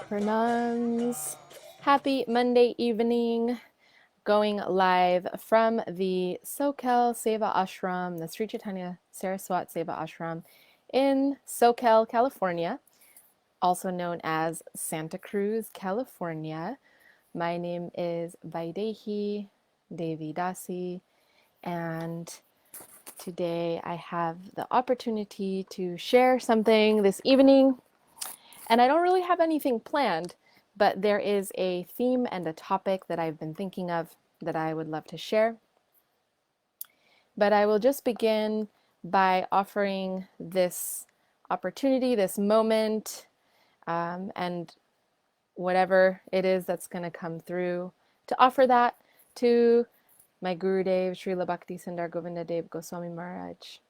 Dandavat Pranams. Happy Monday evening. Going live from the Socal Seva Ashram, the Sri Chaitanya Saraswat Seva Ashram in Socal, California, also known as Santa Cruz, California. My name is Vaidehi Devi Dasi, and today I have the opportunity to share something this evening. And I don't really have anything planned, but there is a theme and a topic that I've been thinking of that I would love to share. But I will just begin by offering this opportunity, this moment, and whatever it is that's going to come through, to offer that to my Gurudev, Srila Bhakti Sundar Govinda Dev Goswami Maharaj.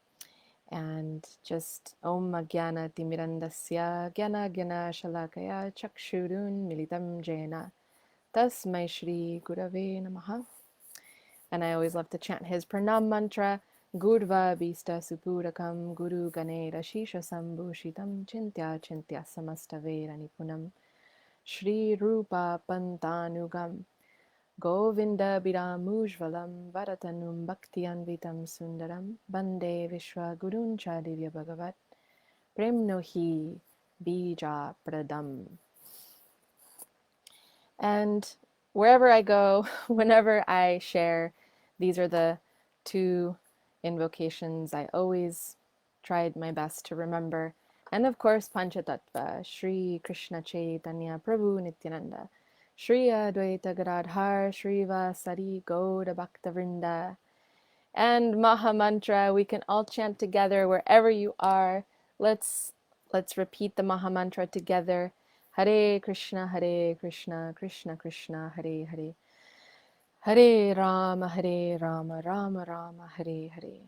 And just Om Gyana Timirandasya Gyana Gyana Shalakaya Chakshurun Militam Jena Tasmai Shri Gurave Namaha. And I always love to chant his Pranam mantra, Gurva Bhista Supurakam Guru Gane Rashisha Sambhushitam Chintya Chintya Samastavera Nipunam Shri Rupa Pantanugam Govinda Biramujvalam Varatanum Bhaktianvitam Sundaram Bande Vishwa Guruncha Divya Bhagavat Premnohi Bija Pradam. And wherever I go, whenever I share, these are the two invocations I always tried my best to remember. And of course, Panchatattva, Shri Krishna Chaitanya Prabhu Nityananda, Shri Advaita Gadadhar, Shri Vasari Gauda Bhaktavrinda. And Maha Mantra, we can all chant together wherever you are. Let's repeat the Maha Mantra together. Hare Krishna, Krishna Krishna, Hare Hare. Hare Rama, Rama Rama, Hare Hare.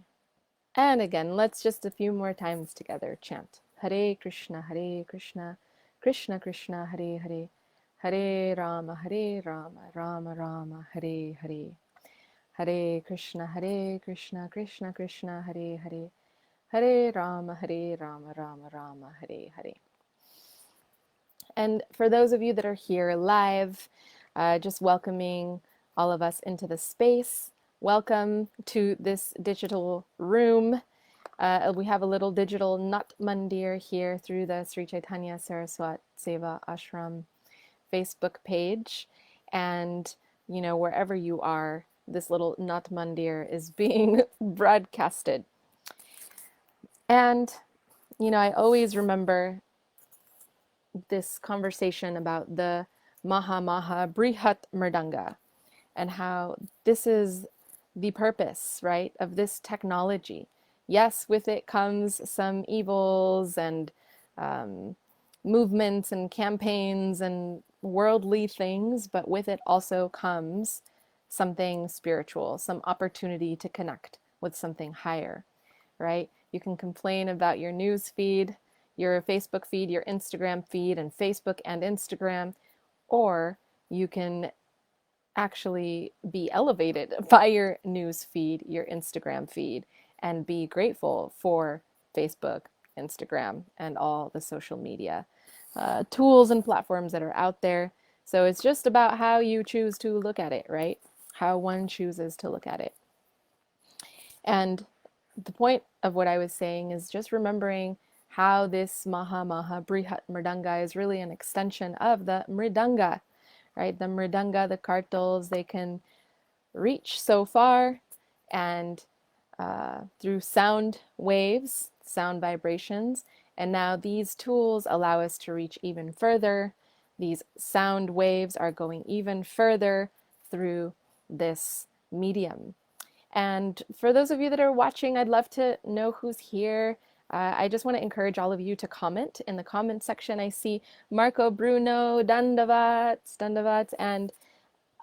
And again, let's just a few more times together chant. Hare Krishna, Krishna Krishna, Hare Hare. Hare Rama, Rama Rama, Hare Hare. Hare Krishna, Krishna Krishna, Hare Hare. Hare Rama, Rama Rama, Hare Hare. And for those of you that are here live, just welcoming all of us into the space. Welcome to this digital room. We have a little digital Nat Mandir here through the Sri Chaitanya Saraswat Seva Ashram Facebook page. And, you know, wherever you are, this little Nat Mandir is being broadcasted. And, you know, I always remember this conversation about the Maha Brihat Mridanga and how this is the purpose, right, of this technology. Yes, with it comes some evils and movements and campaigns and worldly things, but with it also comes something spiritual, some opportunity to connect with something higher, right? You can complain about your news feed, your Facebook feed, your Instagram feed, and Facebook and Instagram, or you can actually be elevated by your news feed, your Instagram feed, and be grateful for Facebook, Instagram, and all the social media tools and platforms that are out there. So it's just about how you choose to look at it, right? How one chooses to look at it. And the point of what I was saying is just remembering how this Maha Brihat Mridanga is really an extension of the Mridanga, right? The Mridanga, the kartals, they can reach so far, and through sound waves, sound vibrations, and now these tools allow us to reach even further. These sound waves are going even further through this medium. And for those of you that are watching, I'd love to know who's here. I just want to encourage all of you to comment in the comment section. I see Marco Bruno, Dandavats, and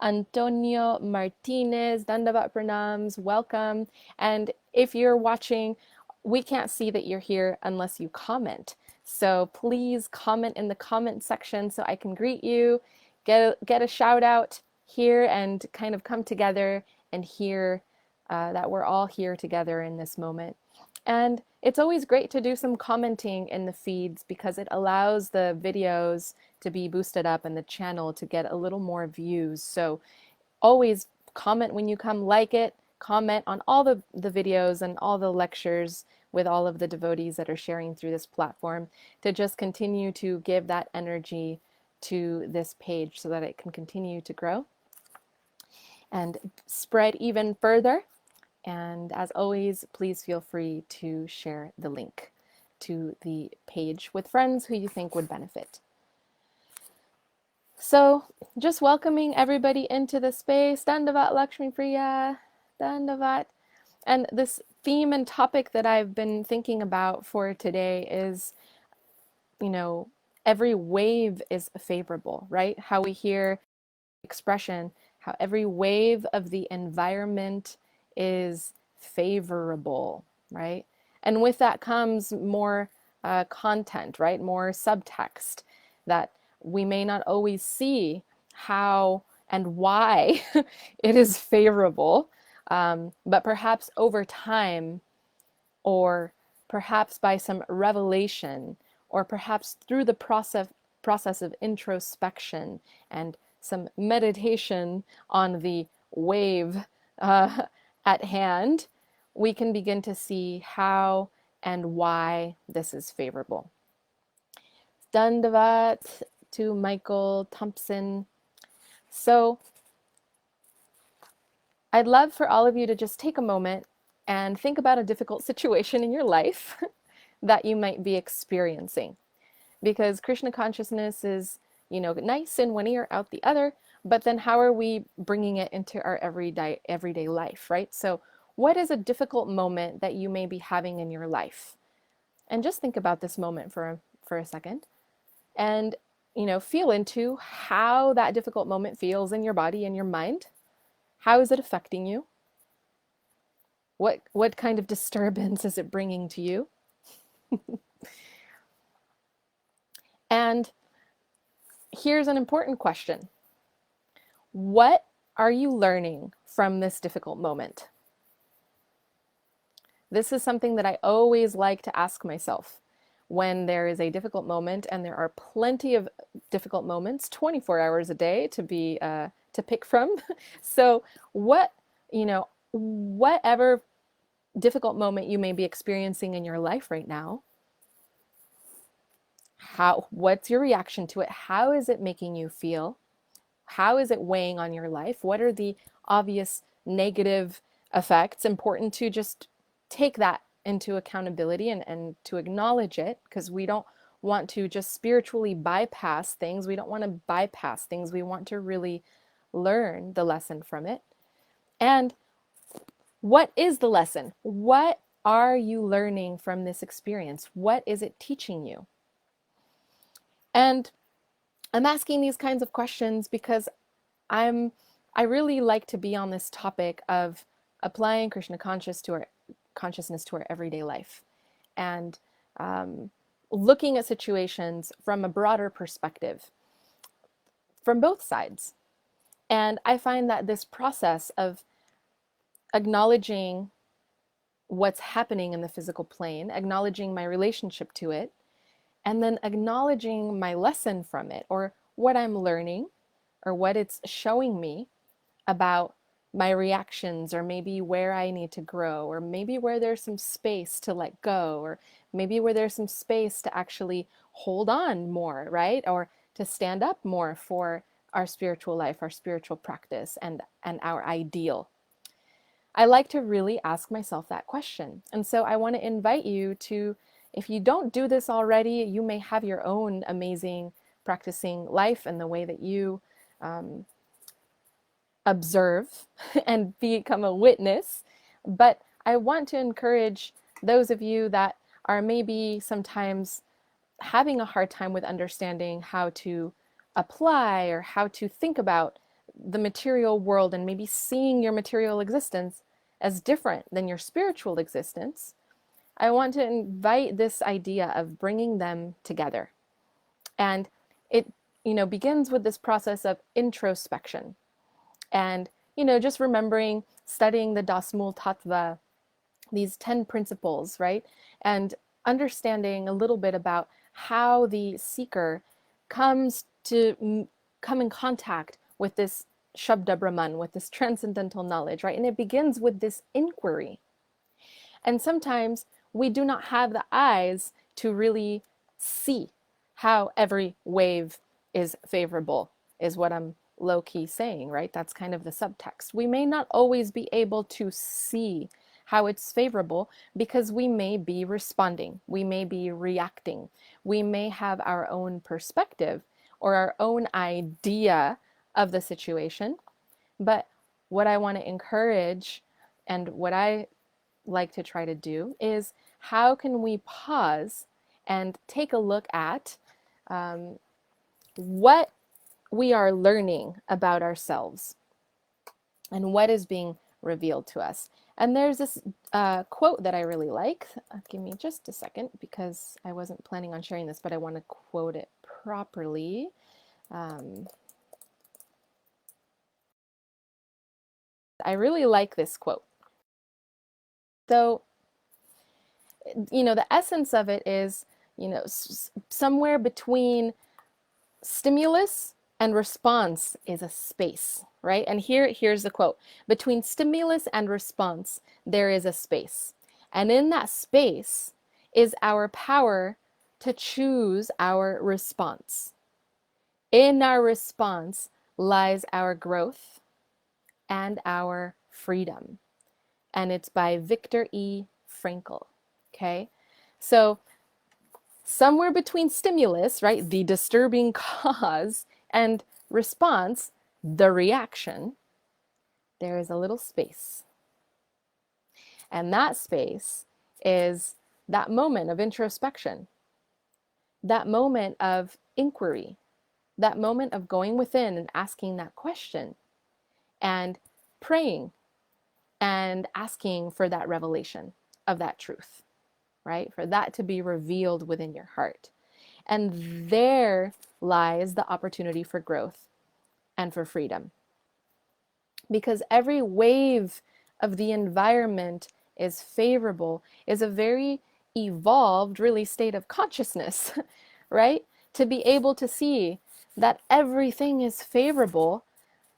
Antonio Martinez, Dandavat Pranams, welcome. And if you're watching, we can't see that you're here unless you comment. So please comment in the comment section so I can greet you, get a shout out here, and kind of come together and hear that we're all here together in this moment. And it's always great to do some commenting in the feeds because it allows the videos to be boosted up and the channel to get a little more views. So always comment when you come, like it, comment on all the videos and all the lectures with all of the devotees that are sharing through this platform, to just continue to give that energy to this page so that it can continue to grow and spread even further. And as always, please feel free to share the link to the page with friends who you think would benefit. So just welcoming everybody into the space. Dandavat Lakshmi Priya, Dandavat. And this theme and topic that I've been thinking about for today is, you know, every wave is favorable, right? How we hear expression, how every wave of the environment is favorable, right? And with that comes more content, right? More subtext that we may not always see how and why it is favorable, but perhaps over time, or perhaps by some revelation, or perhaps through the process of introspection and some meditation on the wave at hand, we can begin to see how and why this is favorable. Dandavat to Michael Thompson. So I'd love for all of you to just take a moment and think about a difficult situation in your life that you might be experiencing. Because Krishna consciousness is, you know, nice in one ear, out the other, but then how are we bringing it into our everyday life, right? So what is a difficult moment that you may be having in your life? And just think about this moment for a second, and, you know, feel into how that difficult moment feels in your body and your mind. How is it affecting you? What kind of disturbance is it bringing to you? And here's an important question. What are you learning from this difficult moment? This is something that I always like to ask myself when there is a difficult moment, and there are plenty of difficult moments, 24 hours a day to be to pick from. So what, you know, whatever difficult moment you may be experiencing in your life right now, what's your reaction to it? How is it making you feel? How is it weighing on your life? What are the obvious negative effects? Important to just take that into accountability and to acknowledge it, because we don't want to just spiritually bypass things. We don't want to bypass things. We want to really learn the lesson from it. And what is the lesson? What are you learning from this experience? What is it teaching you? And I'm asking these kinds of questions because I really like to be on this topic of applying Krishna consciousness to our everyday life, and looking at situations from a broader perspective, from both sides. And I find that this process of acknowledging what's happening in the physical plane, acknowledging my relationship to it, and then acknowledging my lesson from it, or what I'm learning, or what it's showing me about my reactions, or maybe where I need to grow, or maybe where there's some space to let go, or maybe where there's some space to actually hold on more, right? Or to stand up more for our spiritual life, our spiritual practice, and our ideal. I like to really ask myself that question. And so I want to invite you to, if you don't do this already, you may have your own amazing practicing life and the way that you observe and become a witness. But I want to encourage those of you that are maybe sometimes having a hard time with understanding how to apply or how to think about the material world, and maybe seeing your material existence as different than your spiritual existence. I want to invite this idea of bringing them together. And it, you know, begins with this process of introspection. And, you know, just remembering, studying the Dasmul Tattva, these 10 principles, right? And understanding a little bit about how the seeker comes to come in contact with this Shabda Brahman, with this transcendental knowledge, right? And it begins with this inquiry. And sometimes we do not have the eyes to really see how every wave is favorable, is what I'm low-key saying, right? That's kind of the subtext. We may not always be able to see how it's favorable because we may be responding, we may be reacting, we may have our own perspective or our own idea of the situation. But what I want to encourage and what I like to try to do is, how can we pause and take a look at what we are learning about ourselves and what is being revealed to us. And there's this quote that I really like. Give me just a second because I wasn't planning on sharing this, but I want to quote it properly. I really like this quote. So, the essence of it is, somewhere between stimulus and response is a space, right? And here's the quote. Between stimulus and response, there is a space. And in that space is our power to choose our response. In our response lies our growth and our freedom. And it's by Viktor E. Frankl. Okay? So somewhere between stimulus, right, the disturbing cause, and response, the reaction, there is a little space. And that space is that moment of introspection, that moment of inquiry, that moment of going within and asking that question and praying and asking for that revelation of that truth, right? For that to be revealed within your heart. And there lies the opportunity for growth and for freedom. Because every wave of the environment is favorable, is a very evolved, really, state of consciousness, right? To be able to see that everything is favorable,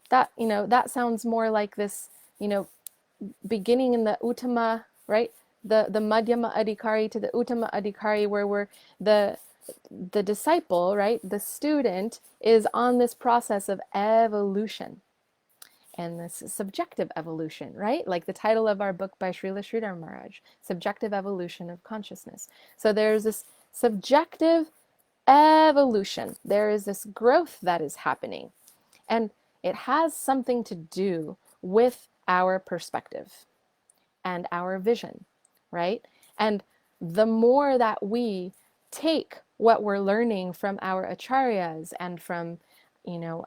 that sounds more like this, beginning in the Uttama, right? The Madhyama Adhikari to the Uttama Adhikari, where we're the disciple, right? The student is on this process of evolution. And this is subjective evolution, right? Like the title of our book by Srila Sridhar Maharaj, Subjective Evolution of Consciousness. So there's this subjective evolution. There is this growth that is happening. And it has something to do with our perspective and our vision, right? And the more that we take what we're learning from our acharyas and from,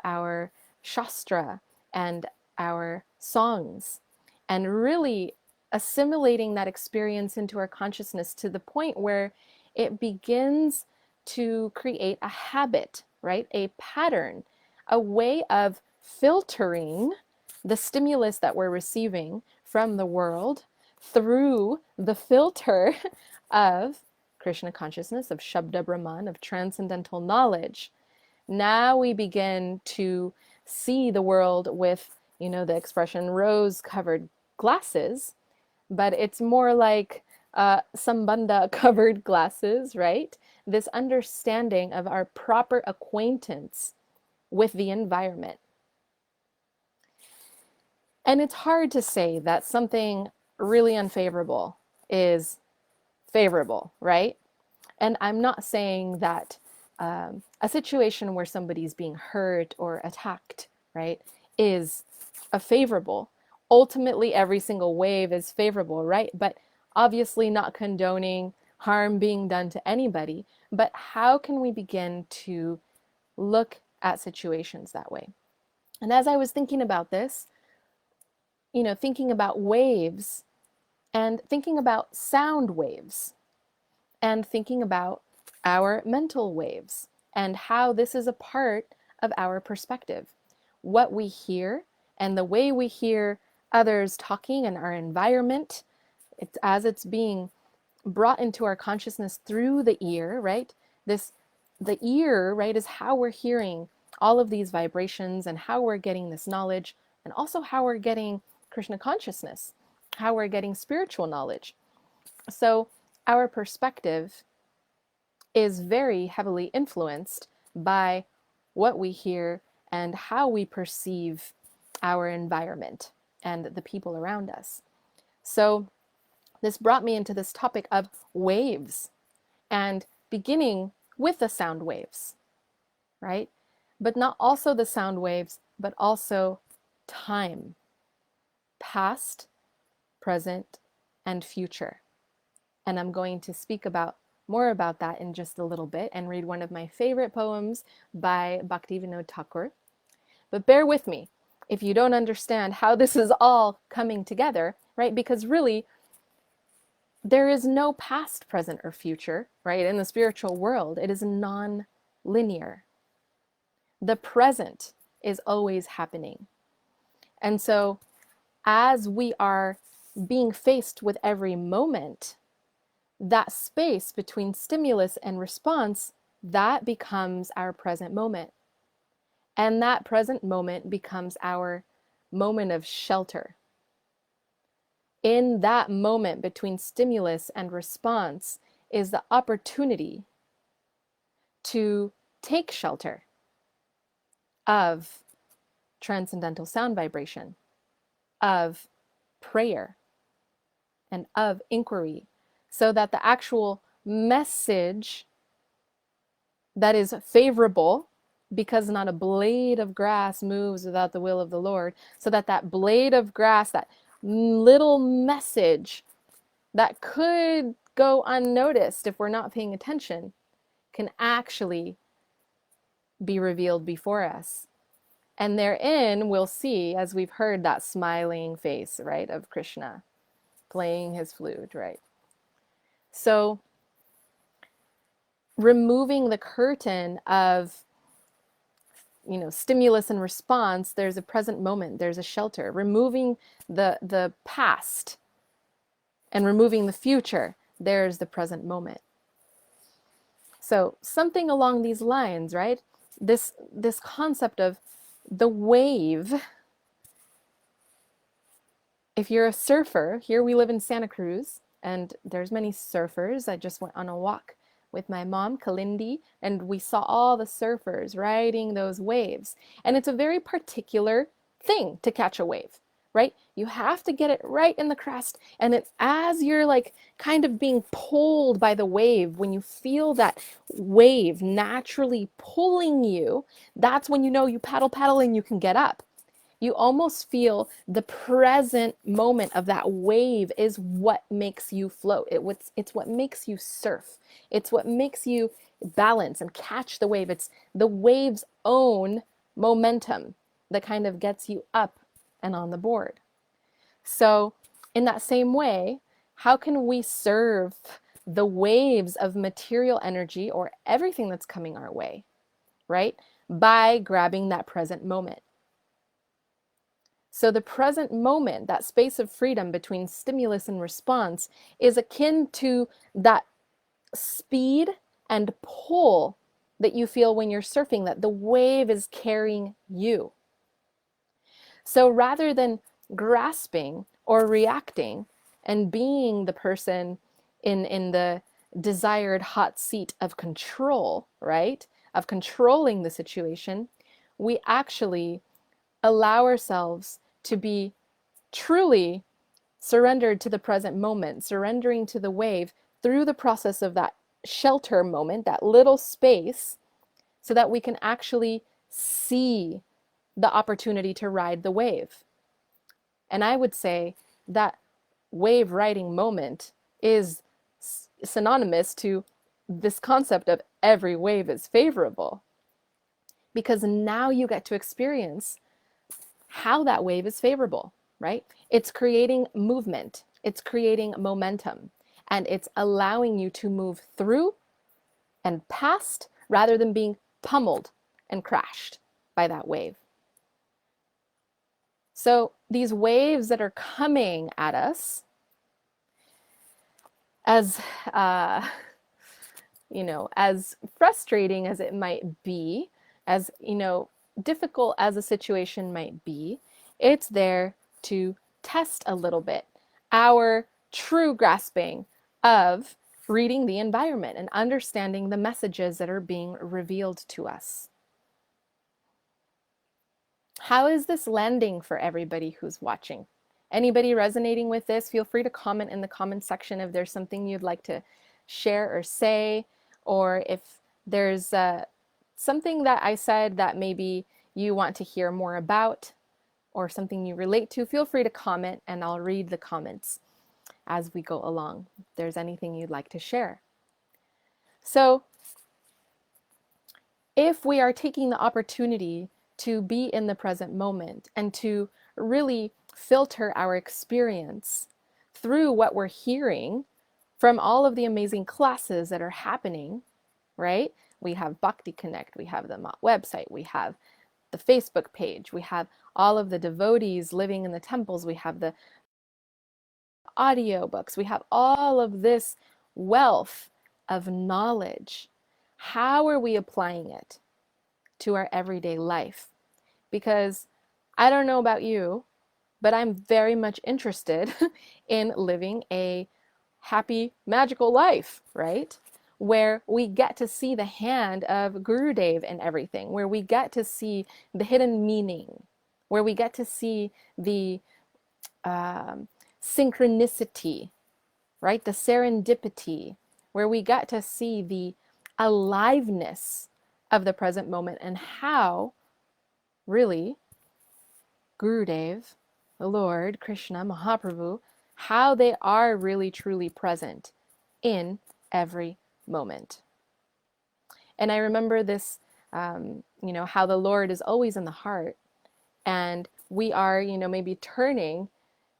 our shastra and our songs, and really assimilating that experience into our consciousness to the point where it begins to create a habit, right? A pattern, a way of filtering the stimulus that we're receiving from the world through the filter of Krishna consciousness, of Shabda Brahman, of transcendental knowledge. Now we begin to see the world with, the expression rose-covered glasses, but it's more like sambandha-covered glasses, right? This understanding of our proper acquaintance with the environment. And it's hard to say that something really unfavorable is favorable, right? And I'm not saying that a situation where somebody's being hurt or attacked, right, is a favorable. Ultimately, every single wave is favorable, right? But obviously not condoning harm being done to anybody. But how can we begin to look at situations that way? And as I was thinking about this, thinking about waves and thinking about sound waves and thinking about our mental waves and how this is a part of our perspective. What we hear and the way we hear others talking and our environment, as it's being brought into our consciousness through the ear, right? This the ear, right, is how we're hearing all of these vibrations and how we're getting this knowledge, and also how we're getting Krishna consciousness, how we're getting spiritual knowledge. So our perspective is very heavily influenced by what we hear and how we perceive our environment and the people around us. So this brought me into this topic of waves, and beginning with the sound waves, right? But not also the sound waves, but also time, past, present, and future. And I'm going to speak about more about that in just a little bit and read one of my favorite poems by Bhaktivinoda Thakur. But bear with me if you don't understand how this is all coming together, right? Because really, there is no past, present, or future, right? In the spiritual world, it is non-linear. The present is always happening. And so as we are being faced with every moment, that space between stimulus and response, that becomes our present moment. And that present moment becomes our moment of shelter. In that moment between stimulus and response is the opportunity to take shelter of transcendental sound vibration, of prayer, and of inquiry, so that the actual message that is favorable, because not a blade of grass moves without the will of the Lord, so that that blade of grass, that little message that could go unnoticed if we're not paying attention, can actually be revealed before us. And therein we'll see, as we've heard, that smiling face, right, of Krishna playing his flute, right? So removing the curtain of, stimulus and response, there's a present moment, there's a shelter. Removing the past and removing the future, there's the present moment. So something along these lines, right? This concept of the wave. If you're a surfer, here we live in Santa Cruz, and there's many surfers. I just went on a walk with my mom, Kalindi, and we saw all the surfers riding those waves. And it's a very particular thing to catch a wave, right? You have to get it right in the crest, and it's as you're like kind of being pulled by the wave, when you feel that wave naturally pulling you, that's when you know you paddle and you can get up. You almost feel the present moment of that wave is what makes you float. It's what makes you surf. It's what makes you balance and catch the wave. It's the wave's own momentum that kind of gets you up and on the board. So in that same way, how can we serve the waves of material energy or everything that's coming our way, right? By grabbing that present moment. So the present moment, that space of freedom between stimulus and response, is akin to that speed and pull that you feel when you're surfing, that the wave is carrying you. So rather than grasping or reacting and being the person in the desired hot seat of control, right, of controlling the situation, we actually allow ourselves to be truly surrendered to the present moment, surrendering to the wave through the process of that shelter moment, that little space, so that we can actually see the opportunity to ride the wave. And I would say that wave riding moment is synonymous to this concept of every wave is favorable, because now you get to experience how that wave is favorable, right? It's creating movement, it's creating momentum, and it's allowing you to move through and past rather than being pummeled and crashed by that wave. So these waves that are coming at us, as as frustrating as it might be, as, difficult as a situation might be, it's there to test a little bit our true grasping of reading the environment and understanding the messages that are being revealed to us. How is this landing for everybody who's watching? Anybody resonating with this, feel free to comment in the comment section if there's something you'd like to share or say, or if there's something that I said that maybe you want to hear more about, or something you relate to. Feel free to comment and I'll read the comments as we go along, if there's anything you'd like to share. So if we are taking the opportunity to be in the present moment and to really filter our experience through what we're hearing from all of the amazing classes that are happening, right? We have Bhakti Connect, we have the website, we have the Facebook page, we have all of the devotees living in the temples, we have the audio books, we have all of this wealth of knowledge. How are we applying it to our everyday life? Because I don't know about you, but I'm very much interested in living a happy, magical life, right? Where we get to see the hand of Gurudev in everything, where we get to see the hidden meaning, where we get to see the synchronicity, right? The serendipity, where we get to see the aliveness of the present moment and how really Gurudev, the Lord, Krishna, Mahaprabhu, how they are really truly present in every moment. And I remember this, how the Lord is always in the heart, and we are, maybe turning,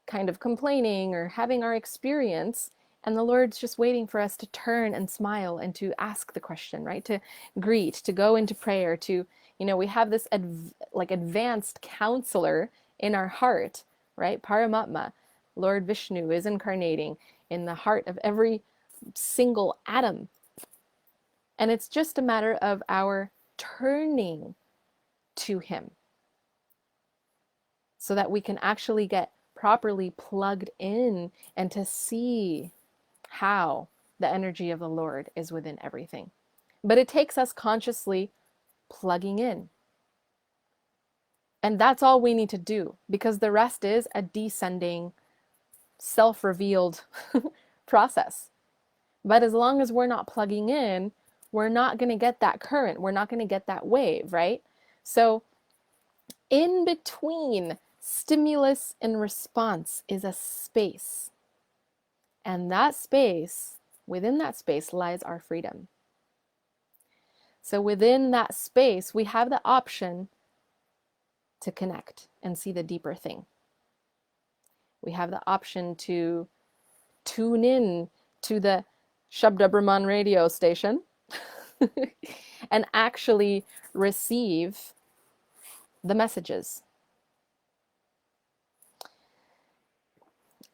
kind of complaining or having our experience, and the Lord's just waiting for us to turn and smile and to ask the question, right? To greet, to go into prayer, to, we have this advanced counselor in our heart, right? Paramatma, Lord Vishnu is incarnating in the heart of every single atom. And it's just a matter of our turning to him so that we can actually get properly plugged in and to see how the energy of the Lord is within everything. But it takes us consciously plugging in. And that's all we need to do, because the rest is a descending, self-revealed process. But as long as we're not plugging in, we're not going to get that current. We're not going to get that wave, right? So in between stimulus and response is a space. And that space, within that space lies our freedom. So within that space, we have the option to connect and see the deeper thing. We have the option to tune in to the Shabda Brahman radio station and actually receive the messages.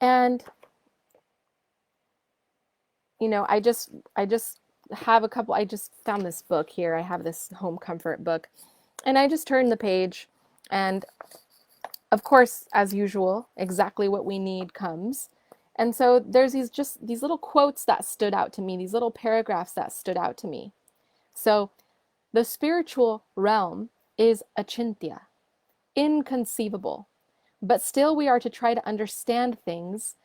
And I just have a couple, I just found this book here. I have this home comfort book, and I just turned the page, and of course, as usual, exactly what we need comes. And so there's these little quotes that stood out to me, these little paragraphs that stood out to me. So the spiritual realm is achintya, inconceivable, but still we are to try to understand things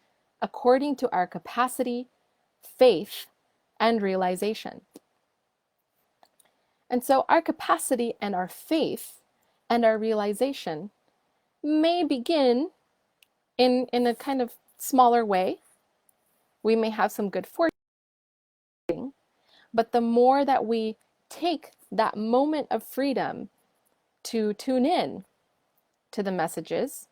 according to our capacity, faith, and realization. And so our capacity and our faith and our realization may begin in a kind of smaller way. We may have some good fortune, but the more that we take that moment of freedom to tune in to the messages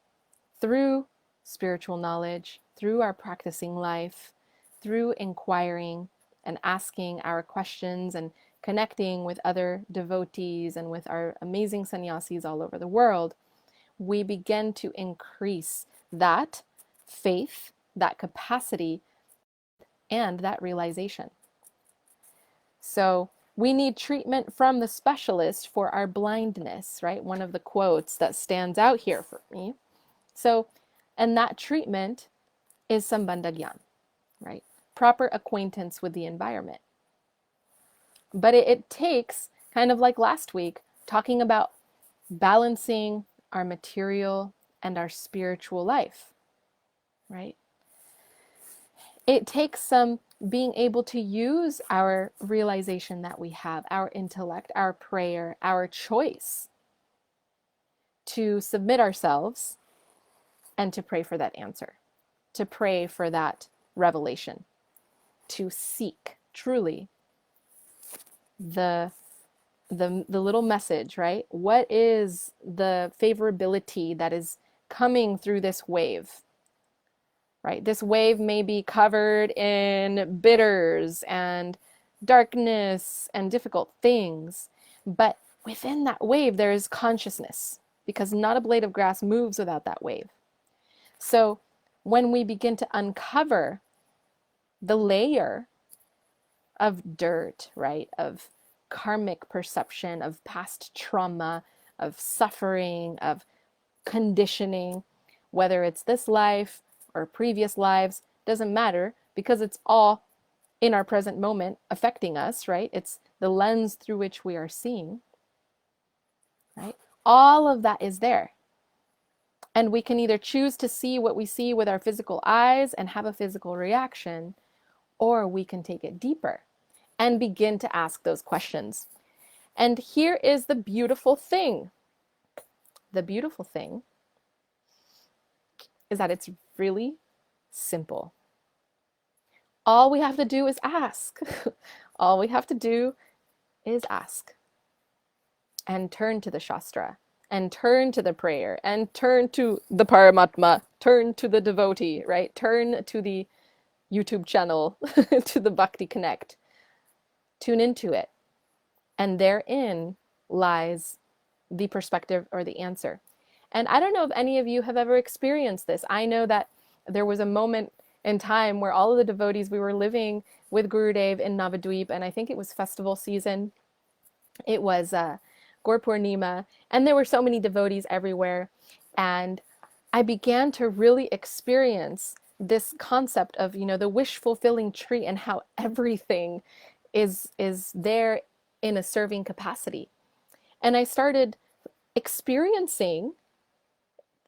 through spiritual knowledge, through our practicing life, through inquiring and asking our questions and connecting with other devotees and with our amazing sannyasis all over the world, we begin to increase that faith, that capacity, and that realization. So we need treatment from the specialist for our blindness, right? One of the quotes that stands out here for me. So, and that treatment is sambandha gyan, right? Proper acquaintance with the environment. But it takes, kind of like last week, talking about balancing our material and our spiritual life, right? It takes some being able to use our realization that we have, our intellect, our prayer, our choice to submit ourselves and to pray for that answer, to pray for that revelation, to seek truly the little message, right? What is the favorability that is coming through this wave? Right? This wave may be covered in bitters and darkness and difficult things, but within that wave there is consciousness, because not a blade of grass moves without that wave. So when we begin to uncover the layer of dirt, right, of karmic perception, of past trauma, of suffering, of conditioning, whether it's this life or previous lives, doesn't matter, because it's all in our present moment affecting us, right? It's the lens through which we are seeing, right? All of that is there. And we can either choose to see what we see with our physical eyes and have a physical reaction, or we can take it deeper and begin to ask those questions. And here is the beautiful thing. The beautiful thing is that it's really simple. All we have to do is ask. All we have to do is ask. And turn to the Shastra, and turn to the prayer, and turn to the Paramatma, turn to the devotee, right? Turn to the YouTube channel, to the Bhakti Connect. Tune into it. And therein lies the perspective or the answer. And I don't know if any of you have ever experienced this. I know that there was a moment in time where all of the devotees, we were living with Gurudev in Navadweep, and I think it was festival season. It was Gaur Purnima, and there were so many devotees everywhere. And I began to really experience this concept of, you know, the wish-fulfilling tree, and how everything is there in a serving capacity. And I started experiencing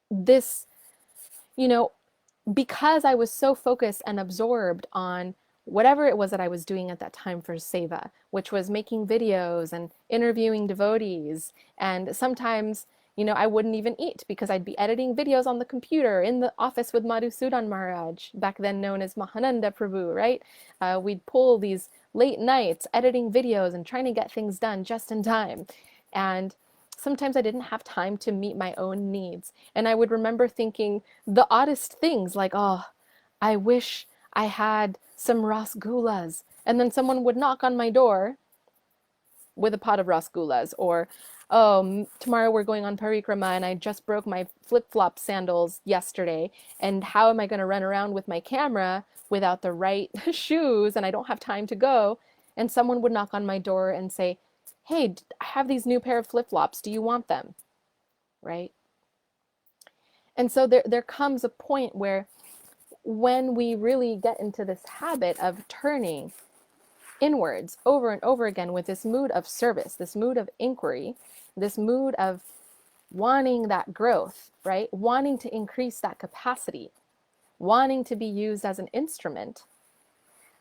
this, you know, because I was so focused and absorbed on whatever it was that I was doing at that time for Seva, which was making videos and interviewing devotees. And sometimes, you know, I wouldn't even eat because I'd be editing videos on the computer in the office with Madhusudan Maharaj, back then known as Mahananda Prabhu, right? We'd pull these late nights editing videos and trying to get things done just in time. And sometimes I didn't have time to meet my own needs. And I would remember thinking the oddest things like, oh, I wish I had some rasgullas. And then someone would knock on my door with a pot of rasgullas. Or, oh, tomorrow we're going on parikrama and I just broke my flip-flop sandals yesterday. And how am I going to run around with my camera without the right shoes, and I don't have time to go? And someone would knock on my door and say, hey, I have these new pair of flip-flops. Do you want them? Right? And so there comes a point where when we really get into this habit of turning inwards over and over again with this mood of service, this mood of inquiry, this mood of wanting that growth, right? Wanting to increase that capacity, wanting to be used as an instrument,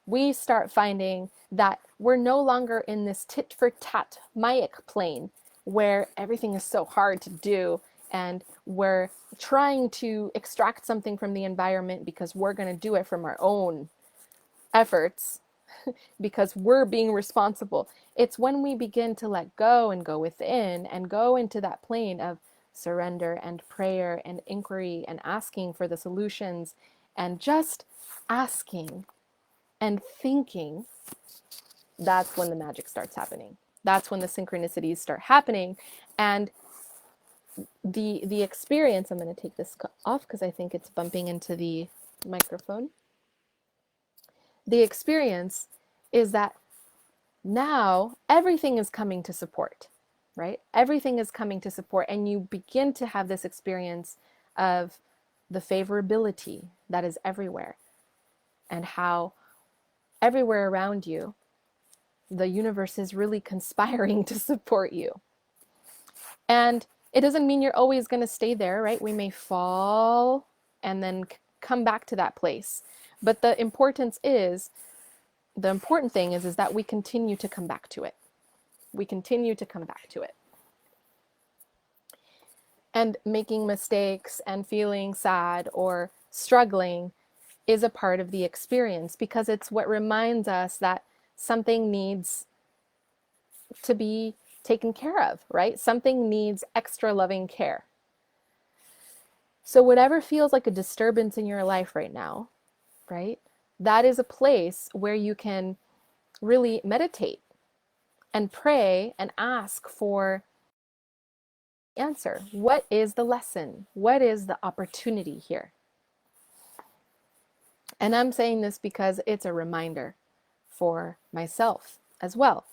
we start finding that we're no longer in this tit-for-tat Mayic plane where everything is so hard to do and we're trying to extract something from the environment because we're going to do it from our own efforts because we're being responsible. It's when we begin to let go and go within and go into that plane of surrender and prayer and inquiry and asking for the solutions and just asking and thinking, that's when the magic starts happening. That's when the synchronicities start happening. And the experience, I'm going to take this off because I think it's bumping into the microphone. The experience is that now everything is coming to support, right? Everything is coming to support, and you begin to have this experience of the favorability that is everywhere, and how everywhere around you, the universe is really conspiring to support you. And it doesn't mean you're always going to stay there, right? We may fall and then come back to that place. But the important thing is that we continue to come back to it. We continue to come back to it. And making mistakes and feeling sad or struggling is a part of the experience, because it's what reminds us that something needs to be taken care of, right? Something needs extra loving care. So whatever feels like a disturbance in your life right now, right? That is a place where you can really meditate and pray and ask for answer. What is the lesson? What is the opportunity here? And I'm saying this because it's a reminder for myself as well.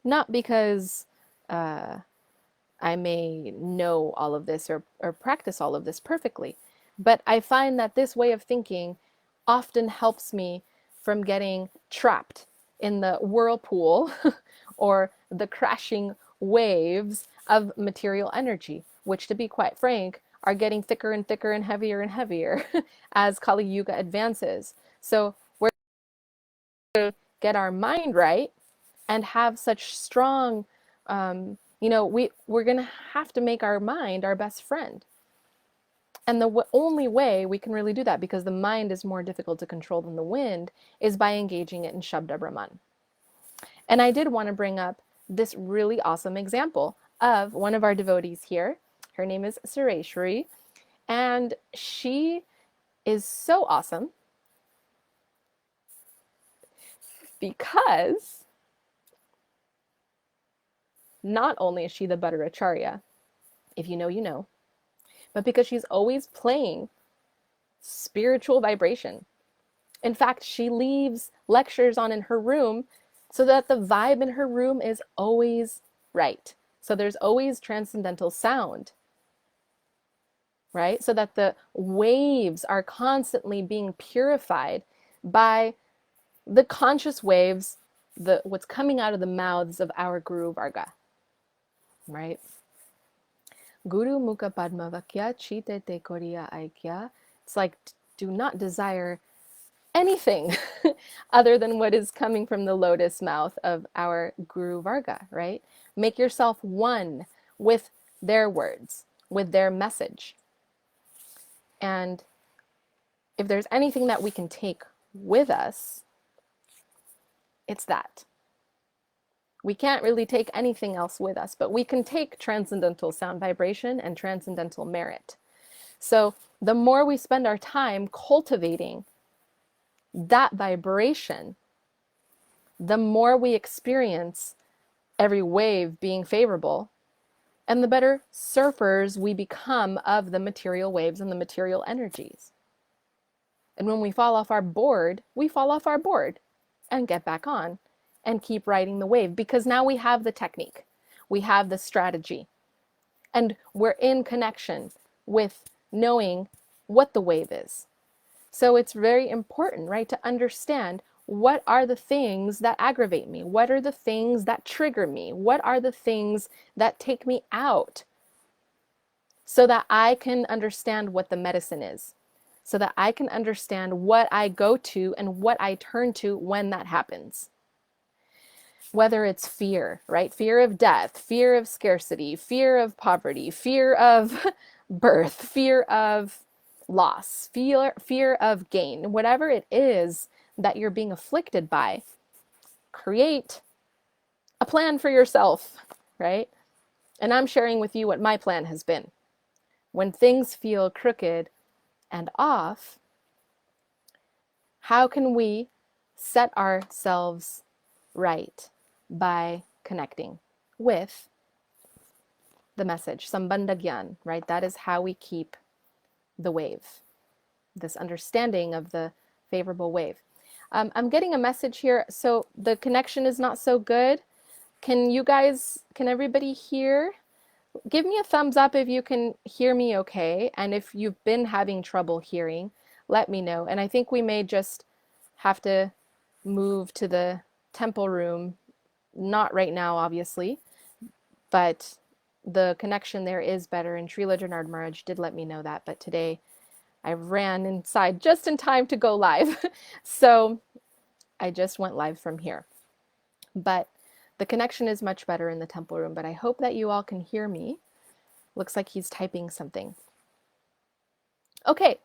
Not because I may know all of this or practice all of this perfectly, but I find that this way of thinking often helps me from getting trapped in the whirlpool or the crashing waves of material energy, which, to be quite frank, are getting thicker and thicker and heavier as Kali Yuga advances. So we're going to get our mind right and have such strong, we're going to have to make our mind our best friend. And the only way we can really do that, because the mind is more difficult to control than the wind, is by engaging it in Shabda Brahman. And I did want to bring up this really awesome example of one of our devotees here. Her name is Sureshwari, and she is so awesome because not only is she the Butter Acharya, if you know, you know, but because she's always playing spiritual vibration. In fact, she leaves lectures on in her room so that the vibe in her room is always right. So there's always transcendental sound, right? So that the waves are constantly being purified by the conscious waves, what's coming out of the mouths of our Guru Varga, right? Guru Mukha Padma Vakya Chite Te Koriya Aikya. It's like, do not desire anything other than what is coming from the lotus mouth of our Guru Varga, right? Make yourself one with their words, with their message. And if there's anything that we can take with us, it's that. We can't really take anything else with us, but we can take transcendental sound vibration and transcendental merit. So the more we spend our time cultivating that vibration, the more we experience every wave being favorable, and the better surfers we become of the material waves and the material energies. And when we fall off our board, we fall off our board and get back on and keep riding the wave, because now we have the technique, we have the strategy, and we're in connection with knowing what the wave is. So it's very important, right, to understand what are the things that aggravate me? What are the things that trigger me? What are the things that take me out? So that I can understand what the medicine is. So that I can understand what I go to and what I turn to when that happens. Whether it's fear, right? Fear of death, fear of scarcity, fear of poverty, fear of birth, fear of loss, fear of gain, whatever it is that you're being afflicted by, create a plan for yourself, right? And I'm sharing with you what my plan has been. When things feel crooked and off, how can we set ourselves right by connecting with the message, Sambandha Gyan, right? That is how we keep the wave, this understanding of the favorable wave. I'm getting a message here, so the connection is not so good. Can everybody hear? Give me a thumbs up if you can hear me okay. And if you've been having trouble hearing, let me know. And I think we may just have to move to the temple room. Not right now, obviously, but the connection there is better. And Srila Janard Maharaj did let me know that. But today I ran inside just in time to go live. So I just went live from here. But the connection is much better in the temple room. But I hope that you all can hear me. Looks like he's typing something. Okay,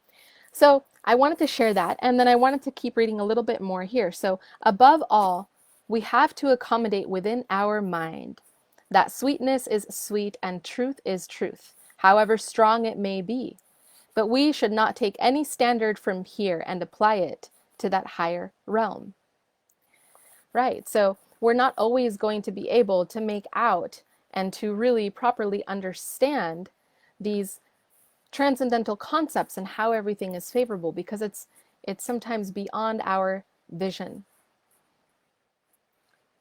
so I wanted to share that, and then I wanted to keep reading a little bit more here. So above all, we have to accommodate within our mind that sweetness is sweet and truth is truth, however strong it may be. But we should not take any standard from here and apply it to that higher realm. Right, so we're not always going to be able to make out and to really properly understand these transcendental concepts and how everything is favorable, because it's sometimes beyond our vision.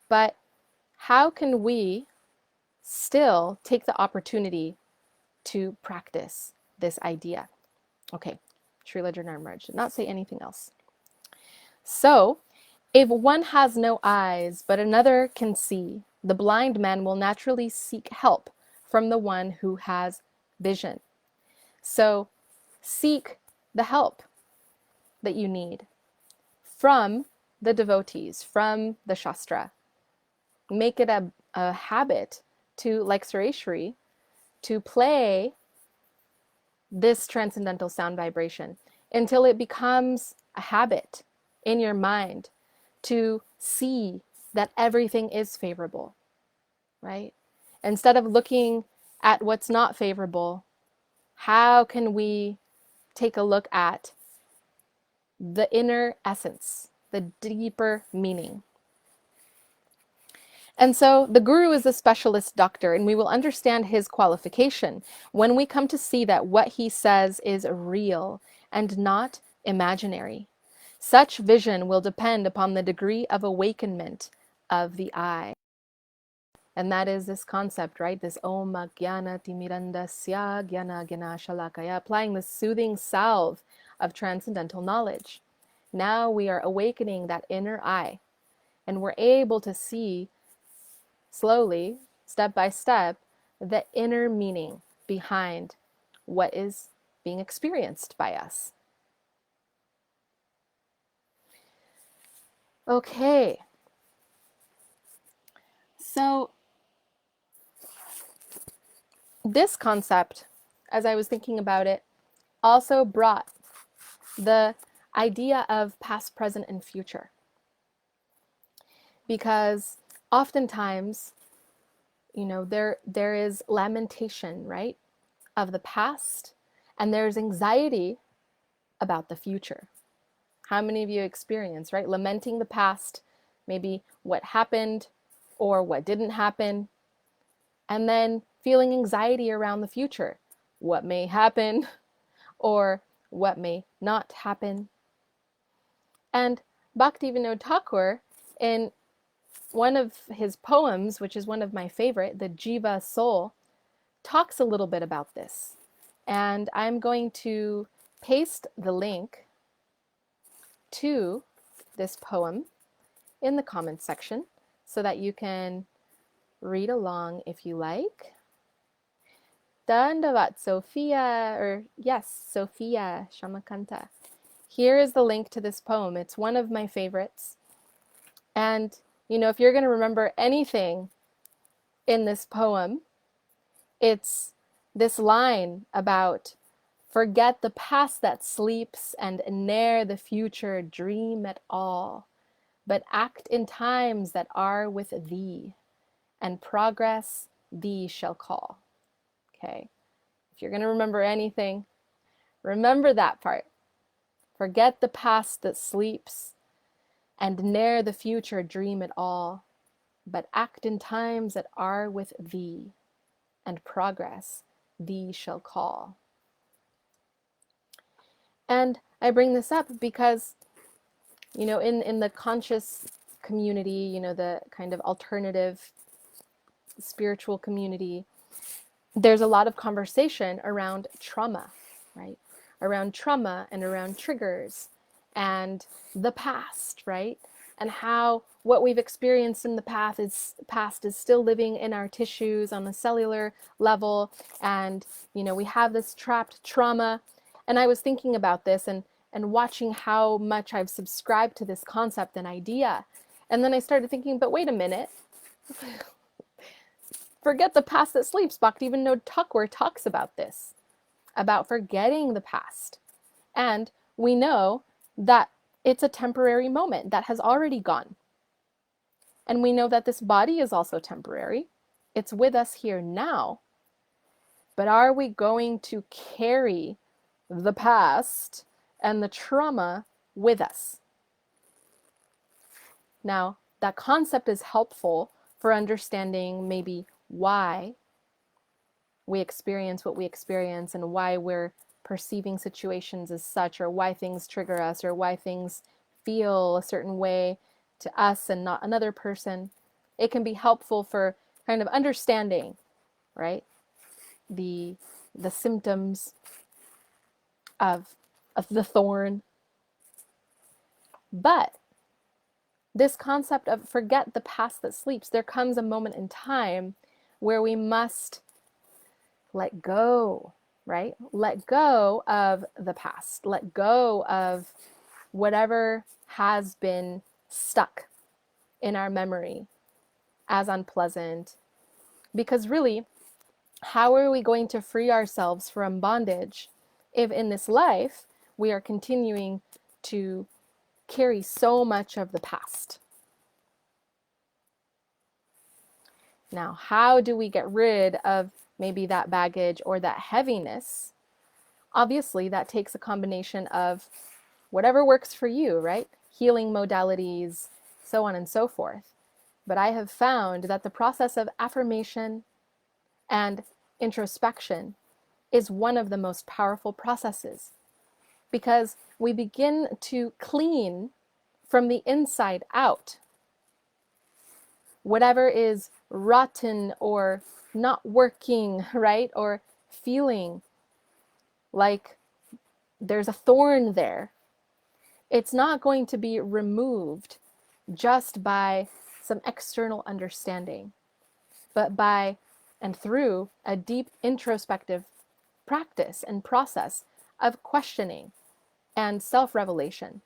But how can we still take the opportunity to practice this idea? Okay, Srila Janard Maharaj did not say anything else. So, if one has no eyes, but another can see, the blind man will naturally seek help from the one who has vision. So, seek the help that you need from the devotees, from the Shastra. Make it a habit to, like Sureshwari, to play this transcendental sound vibration until it becomes a habit in your mind to see that everything is favorable, right? Instead of looking at what's not favorable, how can we take a look at the inner essence, the deeper meaning? And so the guru is a specialist doctor, and we will understand his qualification when we come to see that what he says is real and not imaginary. Such vision will depend upon the degree of awakenment of the eye. And that is this concept, right? This Om Jnana Timirandasya Jnana Jnana Shalakaya, applying the soothing salve of transcendental knowledge. Now we are awakening that inner eye, and we're able to see slowly, step by step, the inner meaning behind what is being experienced by us. Okay. So this concept, as I was thinking about it, also brought the idea of past, present, and future. Because oftentimes, there is lamentation, right, of the past, and there's anxiety about the future. How many of you experience, right, lamenting the past, maybe what happened or what didn't happen, and then feeling anxiety around the future, what may happen or what may not happen. And Bhaktivinoda Thakur, in one of his poems, which is one of my favorite, the Jiva Soul, talks a little bit about this. And I'm going to paste the link to this poem in the comments section so that you can read along if you like. Dandavat, Sophia, or yes, Sophia Shamakanta. Here is the link to this poem. It's one of my favorites. And, if you're going to remember anything in this poem, it's this line about forget the past that sleeps and ne'er the future dream at all, but act in times that are with thee, and progress thee shall call. Okay, if you're going to remember anything, remember that part. Forget the past that sleeps, and ne'er the future dream at all, but act in times that are with thee, and progress thee shall call. And I bring this up because, in the conscious community, the kind of alternative spiritual community, there's a lot of conversation around trauma, right? Around trauma and around triggers and the past, right? And how what we've experienced in the past is still living in our tissues on a cellular level. And, we have this trapped trauma. And I was thinking about this and watching how much I've subscribed to this concept and idea. And then I started thinking, but wait a minute. Forget the past that sleeps. Bhaktivinoda Thakur talks about this, about forgetting the past. And we know that it's a temporary moment that has already gone. And we know that this body is also temporary. It's with us here now. But are we going to carry the past and the trauma with us? Now, that concept is helpful for understanding maybe why we experience what we experience and why we're perceiving situations as such, or why things trigger us, or why things feel a certain way to us and not another person. It can be helpful for kind of understanding, right? The symptoms of the thorn. But this concept of forget the past that sleeps, there comes a moment in time where we must let go, right? Let go of the past. Let go of whatever has been stuck in our memory as unpleasant. Because really, how are we going to free ourselves from bondage if in this life we are continuing to carry so much of the past? Now, how do we get rid of maybe that baggage or that heaviness? Obviously, that takes a combination of whatever works for you, right? Healing modalities, so on and so forth. But I have found that the process of affirmation and introspection is one of the most powerful processes, because we begin to clean from the inside out whatever is rotten or not working, right? Or feeling like there's a thorn there. It's not going to be removed just by some external understanding, but by and through a deep introspective practice and process of questioning and self-revelation.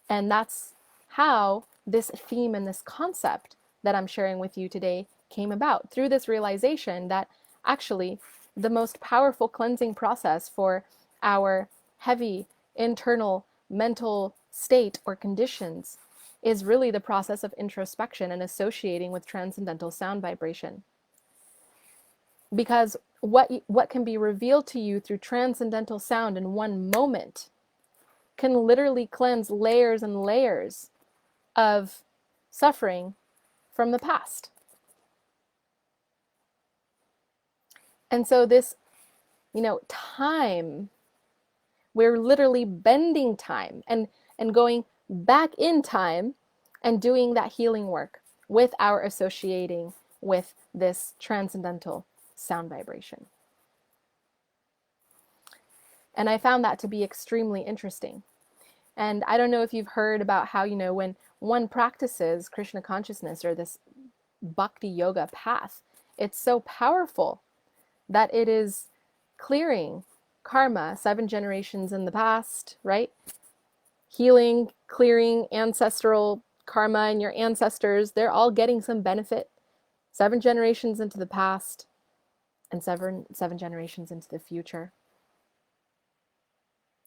And that's how this theme and this concept that I'm sharing with you today came about, through this realization that actually the most powerful cleansing process for our heavy internal mental state or conditions is really the process of introspection and associating with transcendental sound vibration. Because what can be revealed to you through transcendental sound in one moment can literally cleanse layers and layers of suffering from the past. And so this, time, we're literally bending time and going back in time and doing that healing work with our associating with this transcendental sound vibration. And I found that to be extremely interesting. And I don't know if you've heard about how, when one practices Krishna consciousness or this bhakti yoga path, it's so powerful that it is clearing karma 7 generations in the past, right? Healing, clearing ancestral karma, and your ancestors, they're all getting some benefit 7 generations into the past and seven generations into the future.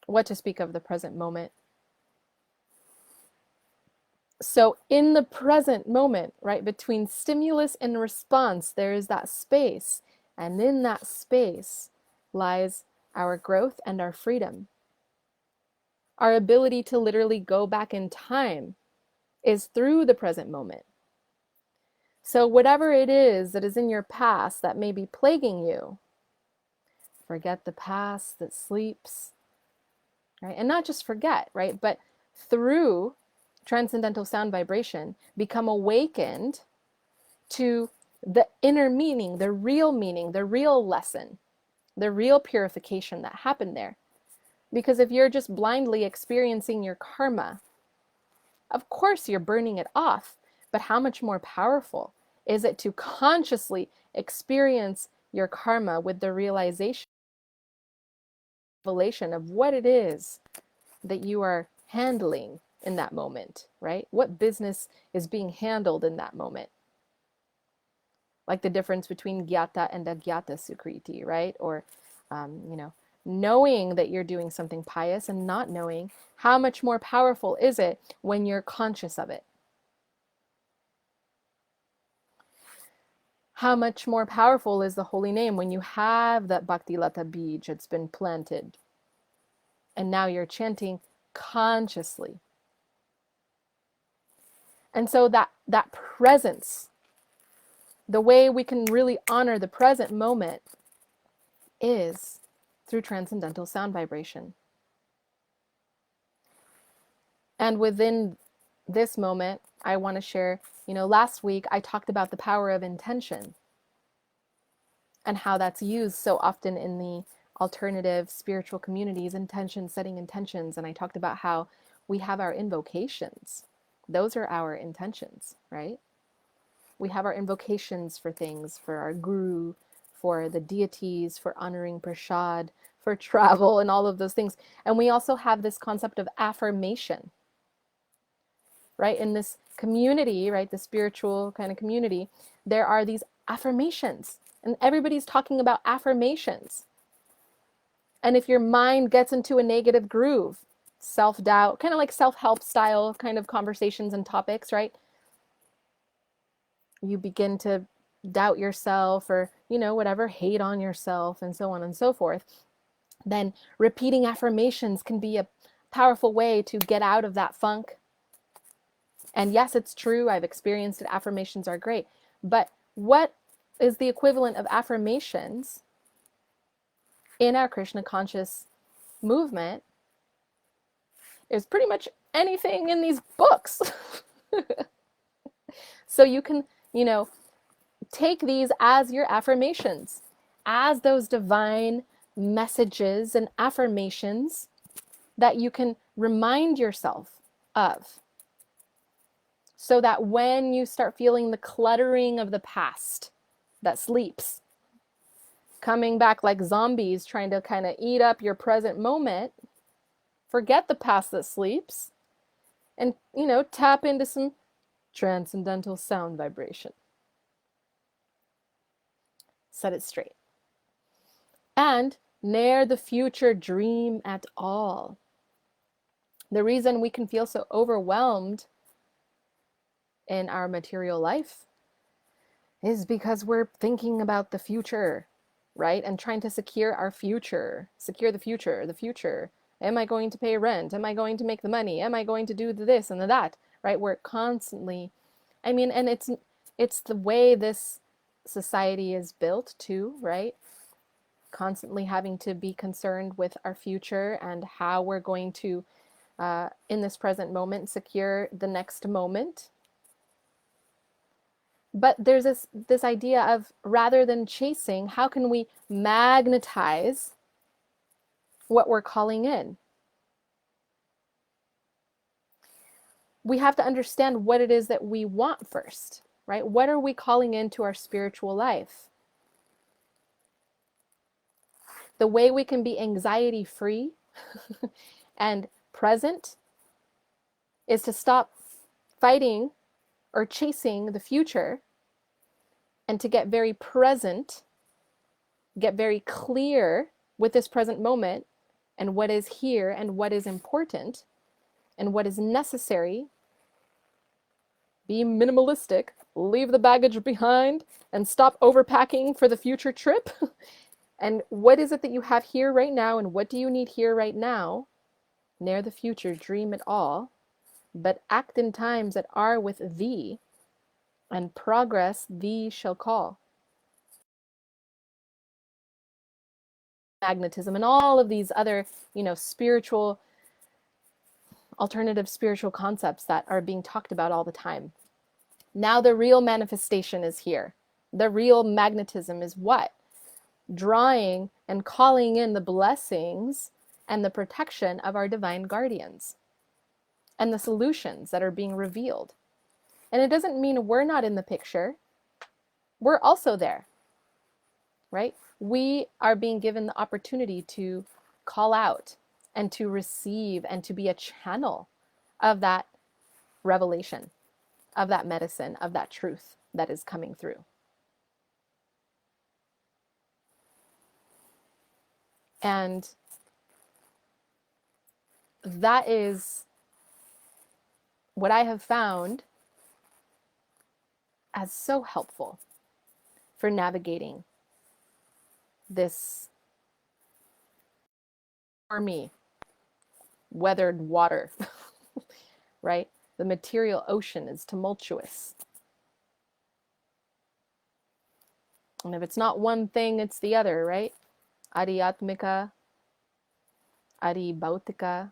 What to speak of the present moment. So in the present moment, right, between stimulus and response, there is that space. And in that space lies our growth and our freedom. Our ability to literally go back in time is through the present moment. So whatever it is that is in your past that may be plaguing you, forget the past that sleeps, right? And not just forget, right? But through transcendental sound vibration, become awakened to the inner meaning, the real lesson, the real purification that happened there. Because if you're just blindly experiencing your karma, of course you're burning it off, but how much more powerful is it to consciously experience your karma with the realization of what it is that you are handling in that moment, right? What business is being handled in that moment? Like the difference between gyata and agyata sukriti, right? Or, knowing that you're doing something pious and not knowing, how much more powerful is it when you're conscious of it? How much more powerful is the holy name when you have that bhakti lata beej, it's been planted, and now you're chanting consciously. And so that presence, the way we can really honor the present moment is through transcendental sound vibration. And within this moment, I want to share, last week I talked about the power of intention and how that's used so often in the alternative spiritual communities, setting intentions. And I talked about how we have our invocations. Those are our intentions, right? We have our invocations for things, for our guru, for the deities, for honoring prasad, for travel, and all of those things. And we also have this concept of affirmation, right? In this community, right, the spiritual kind of community, there are these affirmations, and everybody's talking about affirmations. And if your mind gets into a negative groove, self-doubt, kind of like self-help style kind of conversations and topics, right? You begin to doubt yourself or, whatever, hate on yourself and so on and so forth, then repeating affirmations can be a powerful way to get out of that funk. And yes, it's true, I've experienced it, affirmations are great. But what is the equivalent of affirmations in our Krishna conscious movement is pretty much anything in these books. So you can, take these as your affirmations, as those divine messages and affirmations that you can remind yourself of. So that when you start feeling the cluttering of the past that sleeps, coming back like zombies trying to kind of eat up your present moment, forget the past that sleeps and, tap into some transcendental sound vibration. Set it straight. And ne'er the future dream at all. The reason we can feel so overwhelmed in our material life is because we're thinking about the future, right? And trying to secure our future, secure the future. Am I going to pay rent? Am I going to make the money? Am I going to do this and that, right? We're constantly, and it's the way this society is built too, right? Constantly having to be concerned with our future and how we're going to, in this present moment, secure the next moment. But there's this idea of, rather than chasing, how can we magnetize what we're calling in? We have to understand what it is that we want first, right? What are we calling into our spiritual life? The way we can be anxiety-free and present is to stop fighting or chasing the future and to get very present, get very clear with this present moment and what is here and what is important and what is necessary. Be minimalistic, leave the baggage behind, and stop overpacking for the future trip. And what is it that you have here right now, and what do you need here right now? Ne'er the future dream at all, but act in times that are with thee, and progress thee shall call. Magnetism and all of these other, spiritual, alternative spiritual concepts that are being talked about all the time. Now the real manifestation is here. The real magnetism is what? Drawing and calling in the blessings and the protection of our divine guardians and the solutions that are being revealed. And it doesn't mean we're not in the picture. We're also there, right? We are being given the opportunity to call out and to receive and to be a channel of that revelation, of that medicine, of that truth that is coming through. And that is what I have found as so helpful for navigating this stormy, weathered water, right? The material ocean is tumultuous. And if it's not one thing, it's the other, right? Adhyatmika, adhibhautika,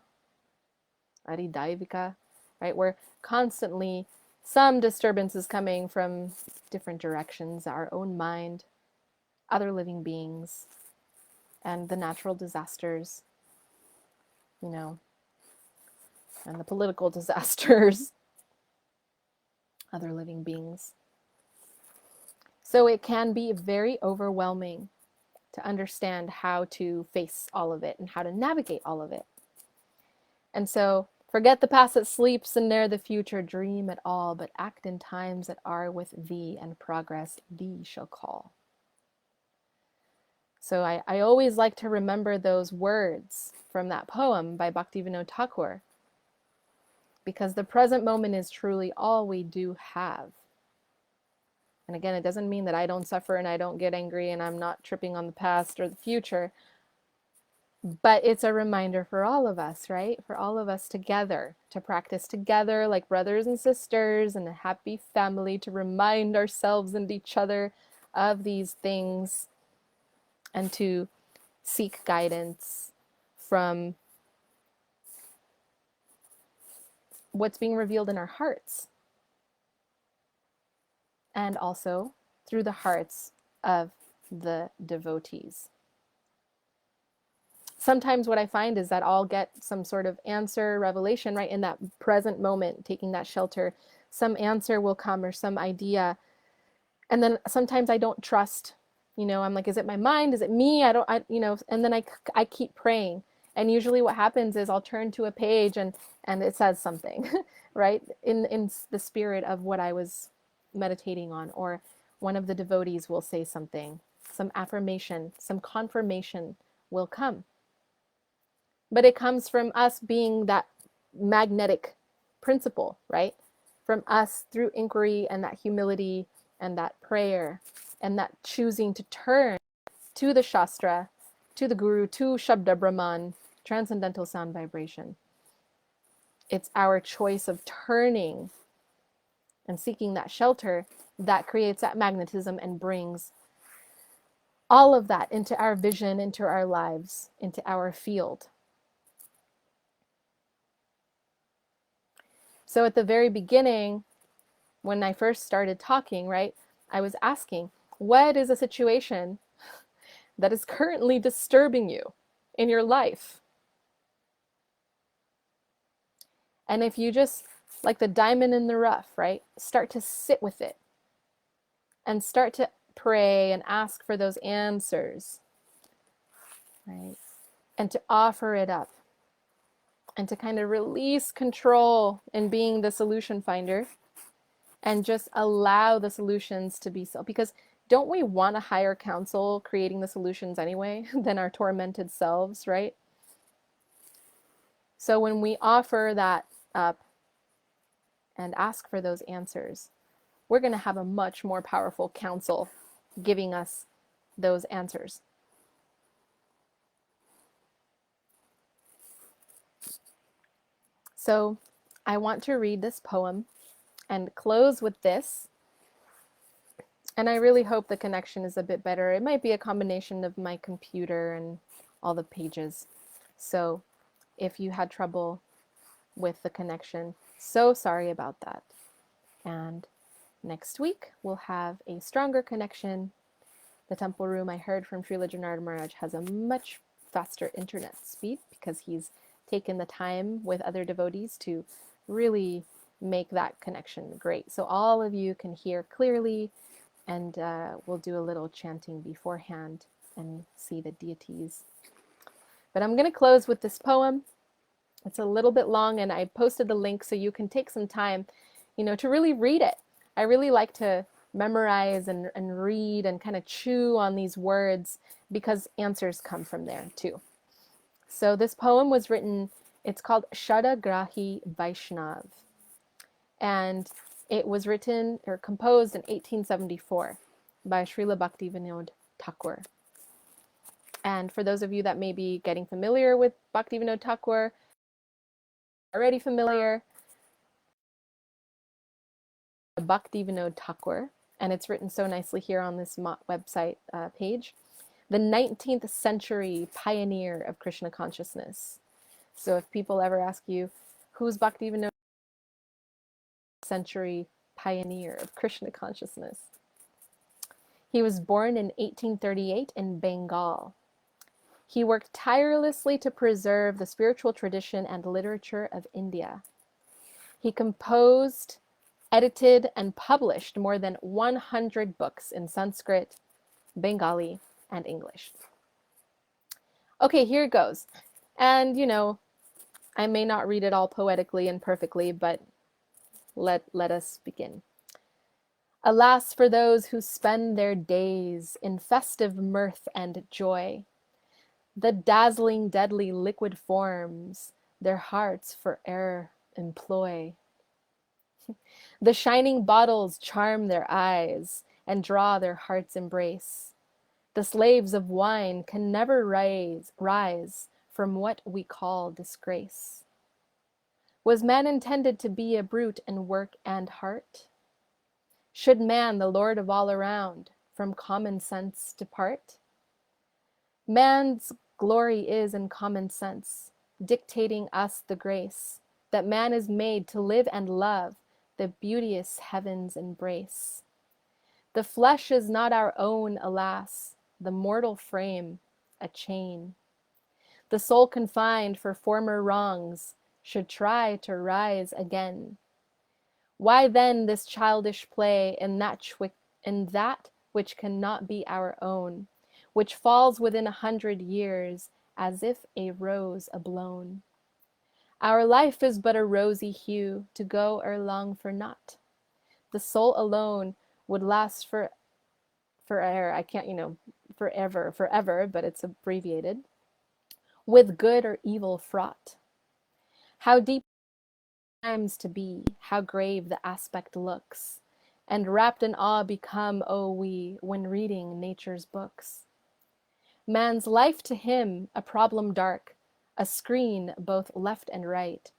adhidaivika, right? We're constantly, some disturbance is coming from different directions, our own mind, other living beings, and the natural disasters, you know, and the political disasters, other living beings. So it can be very overwhelming to understand how to face all of it and how to navigate all of it. And so forget the past that sleeps and ne'er the future dream at all, but act in times that are with thee, and progress thee shall call. So I always like to remember those words from that poem by Bhaktivinoda Thakur, because the present moment is truly all we do have. And again, it doesn't mean that I don't suffer and I don't get angry and I'm not tripping on the past or the future, but it's a reminder for all of us, right? For all of us together, to practice together like brothers and sisters and a happy family, to remind ourselves and each other of these things, and to seek guidance from what's being revealed in our hearts, and also through the hearts of the devotees. Sometimes what I find is that I'll get some sort of answer, revelation, right in that present moment, taking that shelter. Some answer will come or some idea. And then sometimes I don't trust, I'm like, is it my mind? Is it me? And then I keep praying. And usually what happens is I'll turn to a page and it says something, right? In the spirit of what I was meditating on, or one of the devotees will say something, some affirmation, some confirmation will come. But it comes from us being that magnetic principle, right? From us through inquiry and that humility and that prayer and that choosing to turn to the Shastra, to the Guru, to Shabda Brahman, transcendental sound vibration. It's our choice of turning and seeking that shelter that creates that magnetism and brings all of that into our vision, into our lives, into our field. So at the very beginning, when I first started talking, right, I was asking, what is a situation that is currently disturbing you in your life? And if you just, like the diamond in the rough, right, start to sit with it and start to pray and ask for those answers, right, and to offer it up and to kind of release control in being the solution finder and just allow the solutions to be so. Because don't we want a higher counsel creating the solutions anyway than our tormented selves, right? So when we offer that up and ask for those answers, we're going to have a much more powerful counsel giving us those answers. So I want to read this poem and close with this. And I really hope the connection is a bit better. It might be a combination of my computer and all the pages. So if you had trouble with the connection, so sorry about that. And Next week, we'll have a stronger connection. The temple room, I heard from Srila Janardhan Maharaj, has a much faster internet speed because he's taken the time with other devotees to really make that connection great. So all of you can hear clearly, and we'll do a little chanting beforehand and see the deities. But I'm going to close with this poem. It's a little bit long, and I posted the link so you can take some time, to really read it. I really like to memorize and read and kind of chew on these words because answers come from there too. So this poem was written, it's called Shadagrahi Vaishnav, and it was written or composed in 1874 by Srila Bhaktivinoda Thakur. And for those of you that may be getting familiar with Bhaktivinoda Thakur, already familiar, Bhaktivinoda Thakur, and it's written so nicely here on this website page, the 19th century pioneer of Krishna consciousness. So if people ever ask you, who's Bhaktivinoda, century pioneer of Krishna consciousness? He was born in 1838 in Bengal. He worked tirelessly to preserve the spiritual tradition and literature of India. He composed, edited, and published more than 100 books in Sanskrit, Bengali, and English. Okay, here it goes. And, I may not read it all poetically and perfectly, but let us begin. Alas for those who spend their days in festive mirth and joy. The dazzling, deadly liquid forms their hearts fore'er employ. The shining bottles charm their eyes and draw their heart's embrace. The slaves of wine can never rise from what we call disgrace. Was man intended to be a brute in work and heart? Should man, the lord of all around, from common sense depart? Man's glory is in common sense, dictating us the grace that man is made to live and love the beauteous heaven's embrace. The flesh is not our own, alas, the mortal frame, a chain. The soul confined for former wrongs should try to rise again. Why then this childish play in that which cannot be our own, which falls within 100 years as if a rose ablown? Our life is but a rosy hue to go erelong for naught. The soul alone would last forever. I can't, forever, but it's abbreviated. With good or evil fraught. How deep times to be, how grave the aspect looks, and wrapped in awe become, oh we, when reading nature's books. Man's life to him a problem dark, a screen both left and right.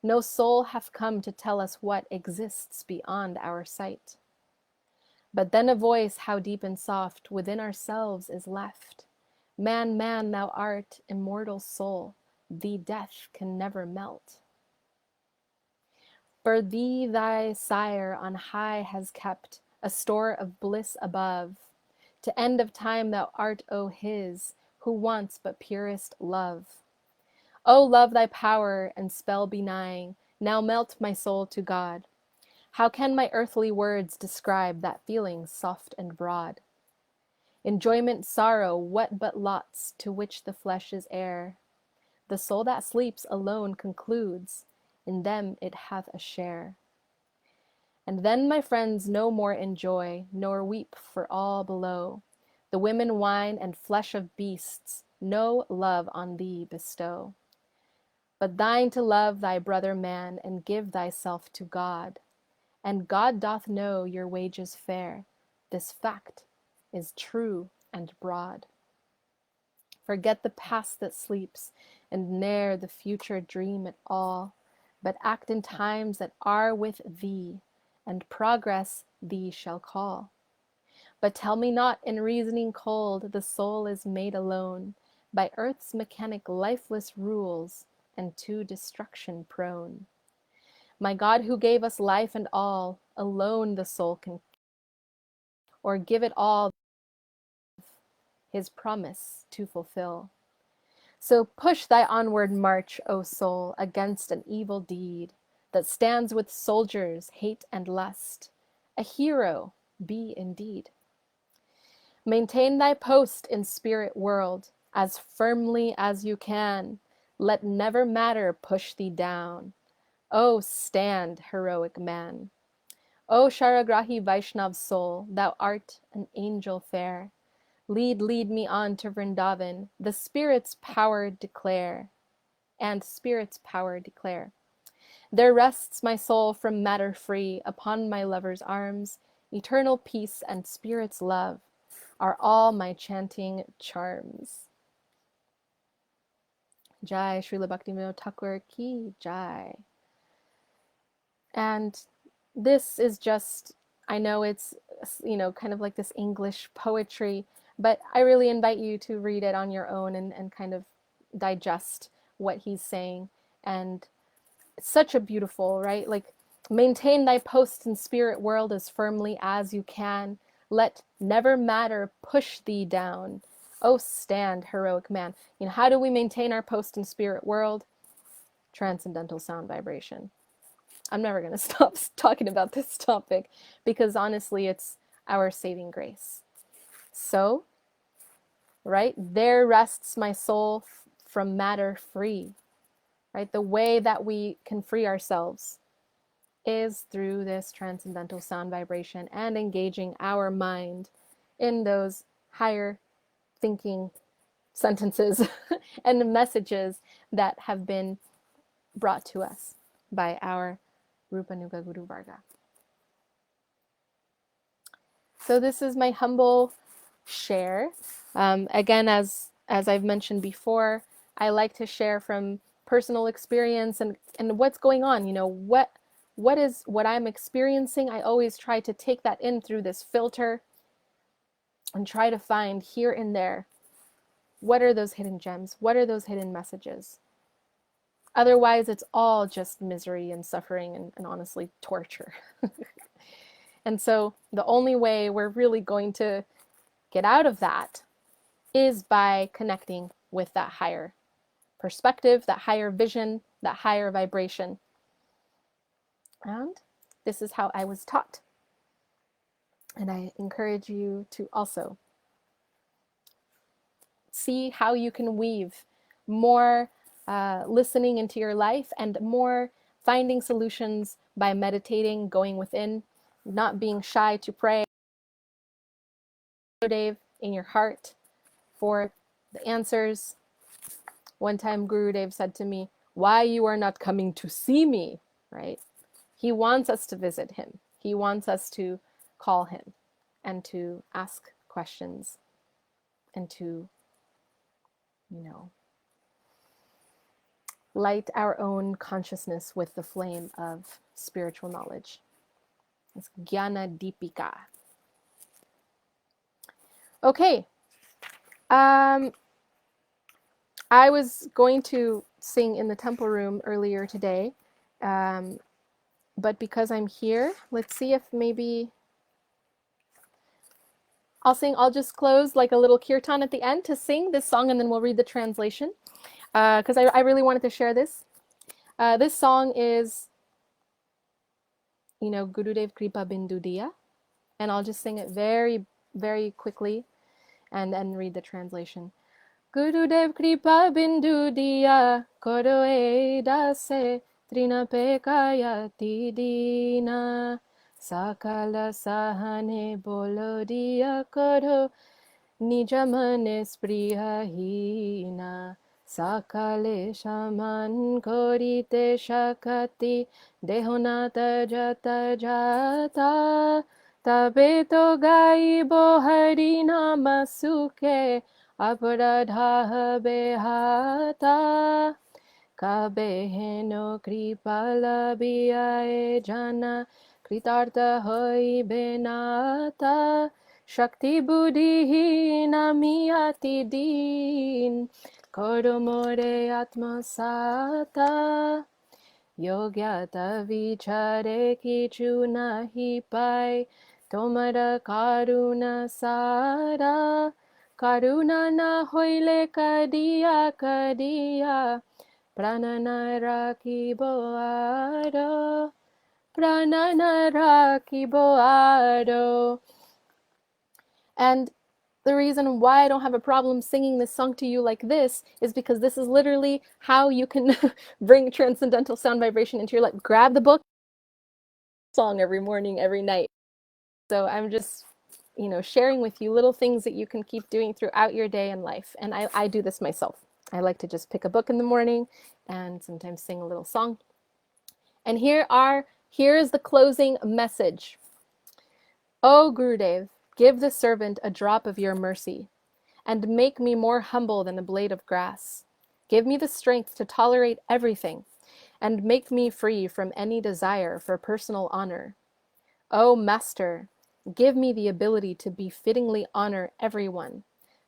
No soul hath come to tell us what exists beyond our sight. But then a voice, how deep and soft, within ourselves is left. Man, man, thou art immortal soul, thee death can never melt. For thee thy sire on high has kept a store of bliss above. To end of time thou art, O his, who wants but purest love. O love, thy power and spell benign, now melt my soul to God. How can my earthly words describe that feeling soft and broad? Enjoyment, sorrow, what but lots to which the flesh is heir? The soul that sleeps alone concludes, in them it hath a share. And then, my friends, no more enjoy, nor weep for all below. The women, wine, and flesh of beasts, no love on thee bestow. But thine to love thy brother man, and give thyself to God. And God doth know your wages fair. This fact is true and broad. Forget the past that sleeps, and ne'er the future dream at all, but act in times that are with thee, and progress thee shall call. But tell me not in reasoning cold the soul is made alone by earth's mechanic lifeless rules, and to destruction prone. My God who gave us life and all, alone the soul can, or give it all, his promise to fulfill. So push thy onward march, O soul, against an evil deed that stands with soldiers, hate and lust. A hero be indeed. Maintain thy post in spirit world as firmly as you can. Let never matter push thee down. O stand, heroic man. O Sharagrahi Vaishnava soul, thou art an angel fair. Lead me on to Vrindavan, the Spirit's power declare, and Spirit's power declare. There rests my soul from matter free upon my lover's arms. Eternal peace and Spirit's love are all my chanting charms. Jai Srila Bhaktivinoda Thakur ki jai. And this is just, I know it's, kind of like this English poetry, but I really invite you to read it on your own and kind of digest what he's saying. And it's such a beautiful, right? Like, maintain thy post in spirit world as firmly as you can. Let never matter push thee down. Oh, stand, heroic man. How do we maintain our post in spirit world? Transcendental sound vibration. I'm never going to stop talking about this topic because honestly, it's our saving grace. So, right, there rests my soul from matter free, right? The way that we can free ourselves is through this transcendental sound vibration and engaging our mind in those higher thinking sentences and messages that have been brought to us by our Rupanuga Guru Varga. So this is my humble share. Again, as I've mentioned before, I like to share from personal experience and what's going on. What I'm experiencing. I always try to take that in through this filter and try to find here and there, what are those hidden gems? What are those hidden messages? Otherwise, it's all just misery and suffering and honestly torture. And so the only way we're really going to get out of that is by connecting with that higher perspective, that higher vision, that higher vibration. And this is how I was taught. And I encourage you to also see how you can weave more listening into your life and more finding solutions by meditating, going within, not being shy to pray, Dave, in your heart for the answers. One time Gurudev said to me, why you are not coming to see me, right? He wants us to visit him. He wants us to call him and to ask questions and to, light our own consciousness with the flame of spiritual knowledge. It's Jnana Deepika. Okay. I was going to sing in the temple room earlier today, but because I'm here, let's see if maybe I'll just close like a little kirtan at the end to sing this song, and then we'll read the translation, because I really wanted to share this. This song is, Gurudev Kripa Bindu Diya, and I'll just sing it very, very quickly and then read the translation. Gurudev Kripa Bindu Diya Koro e dase Trina Pekaya Tidina Sakala Sahane Bolo Diya Koro Nijamane Sprihahina Sakale Shaman Korite Shakati Dehonata Jata Jata Tabe to Gaibo Harinama Suke Aparadha behata kabeheno kripala biae jana kritartha hoi benata shakti buddhi namiyati din koromore atmasata Yogyata vichare kichu nahi pai, tomara karuna sara, karuna na hoile kadia kadia, pranana rakiboado, pranana rakiboado. And the reason why I don't have a problem singing this song to you like this is because this is literally how you can bring transcendental sound vibration into your life. Grab the book, song every morning, every night. So I'm just, sharing with you little things that you can keep doing throughout your day and life. And I do this myself. I like to just pick a book in the morning and sometimes sing a little song. And here is the closing message. O Gurudev, give the servant a drop of your mercy, and make me more humble than a blade of grass. Give me the strength to tolerate everything, and make me free from any desire for personal honor. O Master, give me the ability to befittingly honor everyone.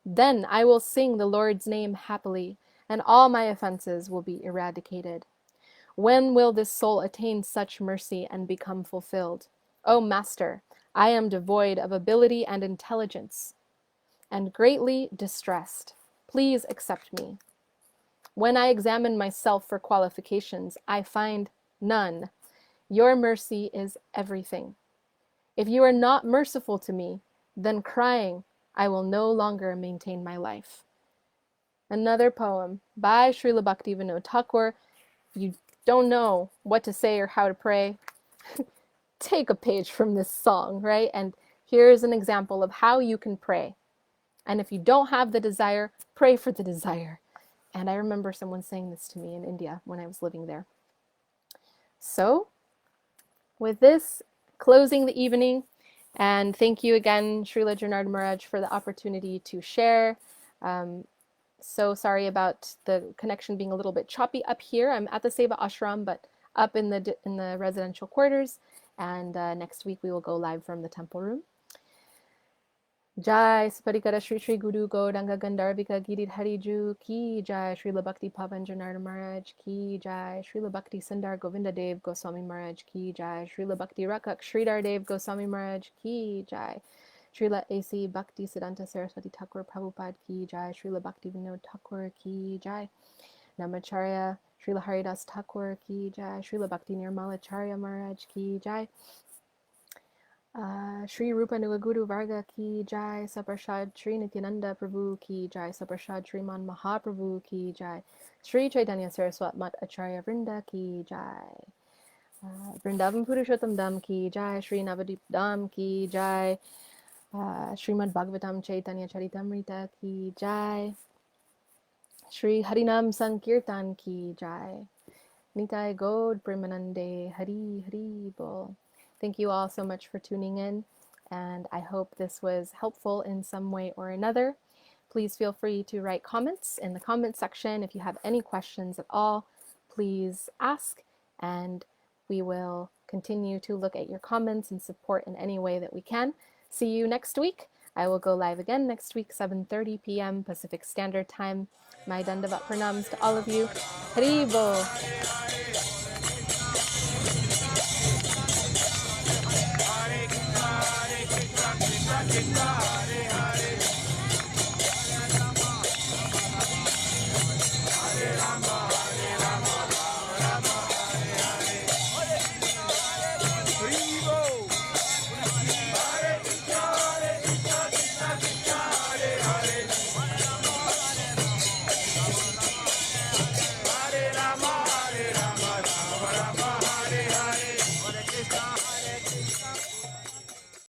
Then I will sing the Lord's name happily, and all my offenses will be eradicated. When will this soul attain such mercy and become fulfilled? O Master, I am devoid of ability and intelligence, and greatly distressed. Please accept me. When I examine myself for qualifications, I find none. Your mercy is everything. If you are not merciful to me, then crying, I will no longer maintain my life. Another poem by Srila Bhaktivinoda Thakur. If you don't know what to say or how to pray, take a page from this song, right? And here's an example of how you can pray. And if you don't have the desire, pray for the desire. And I remember someone saying this to me in India when I was living there. So, with this, closing the evening, and thank you again, Srila Janardhan Maharaj, for the opportunity to share. So sorry about the connection being a little bit choppy up here. I'm at the Seva Ashram, but up in the residential quarters. And next week we will go live from the temple room. Jai Saparikara Shri Shri Guru Gauranga Gandharvika Girid Hariju Ki Jai Srila Bhakti Pavan Janardhan Maharaj Ki Jai Srila Bhakti Sundar Govinda Dev Goswami Maharaj Ki Jai Srila Bhakti Rakak Sridhar Dev Goswami Maharaj Ki Jai Srila A.C. Bhakti Siddhanta Saraswati Thakur Prabhupada Ki Jai Srila Bhakti Vinod Thakur Ki Jai Namacharya Srila Haridas Thakur Ki Jai Srila Bhakti Nirmala Charya Maharaj Ki Jai Shri Rupa Nugaguru Varga Ki Jai Saprashad Shri Nityananda Prabhu Ki Jai Saprashad Shriman Mahaprabhu Ki Jai Shri Chaitanya Saraswat Mat Acharya Vrinda Ki Jai Vrindavan Purushottam Dham Ki Jai Shri Navadip Dham Ki Jai Srimad Bhagavatam Chaitanya Charitamrita Ki Jai Shri Harinam Sankirtan Ki Jai Nitai Gaud Premanande Hari Hari Bol. Thank you all so much for tuning in, and I hope this was helpful in some way or another. Please feel free to write comments in the comment section. If you have any questions at all, please ask, and we will continue to look at your comments and support in any way that we can. See you next week. I will go live again next week, 7:30 p.m. Pacific Standard Time. My Dandavat Pranams to all of you. Haribo. Hare Krishna, Hare Krishna, Krishna Krishna.